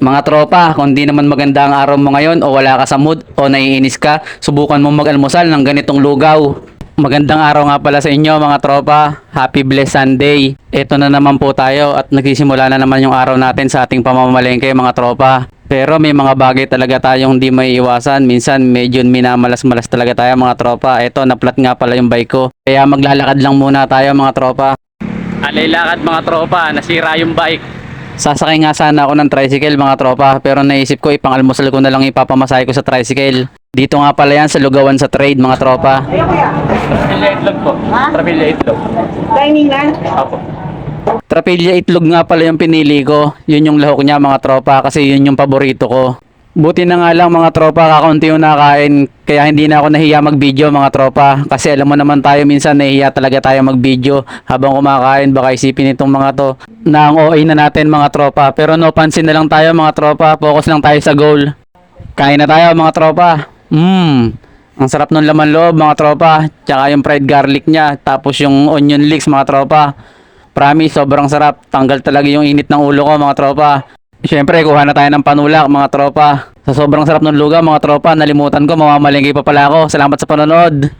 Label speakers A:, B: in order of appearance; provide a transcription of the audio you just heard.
A: Mga tropa, kung di naman maganda ang araw mo ngayon o wala ka sa mood o naiinis ka, subukan mo mag-almusal ng ganitong lugaw. Magandang araw nga pala sa inyo mga tropa. Happy blessed Sunday. Ito na naman po tayo at nagsisimula na naman yung araw natin sa ating pamamalengke mga tropa. Pero may mga bagay talaga tayong hindi may iwasan. Minsan medyo minamalas-malas talaga tayo mga tropa. Ito, naplat nga pala yung bike ko. Kaya maglalakad lang muna tayo mga tropa. Alay lakad mga tropa, nasira yung bike. Sasakay nga sana ako ng tricycle mga tropa, pero naisip ko ipang-almusal ko na lang ipapamasahe ko sa tricycle. Dito nga pala yan sa Lugawan sa Trade mga tropa. Trapilya itlog po. Trapilya itlog.
B: Diningan?
A: Apo. Trapilya itlog nga pala yung pinili ko. Yun yung lahok niya mga tropa kasi yun yung paborito ko. Buti na nga lang mga tropa, kakaunti yung nakain, kaya hindi na ako nahiya mag-video mga tropa. Kasi alam mo naman tayo, minsan nahiya talaga tayo mag-video habang kumakain, baka isipin itong mga to na ang OA na natin mga tropa. Pero no, pansin na lang tayo mga tropa, focus lang tayo sa goal. Kain na tayo mga tropa. Ang sarap ng laman loob mga tropa, tsaka yung fried garlic niya, tapos yung onion leeks mga tropa. Promise, sobrang sarap, tanggal talaga yung init ng ulo ko mga tropa. Siyempre, kuha na tayo ng panulak mga tropa. Sa sobrang sarap ng lugaw mga tropa, nalimutan ko, mamamalengke pa pala ako. Salamat sa panonood.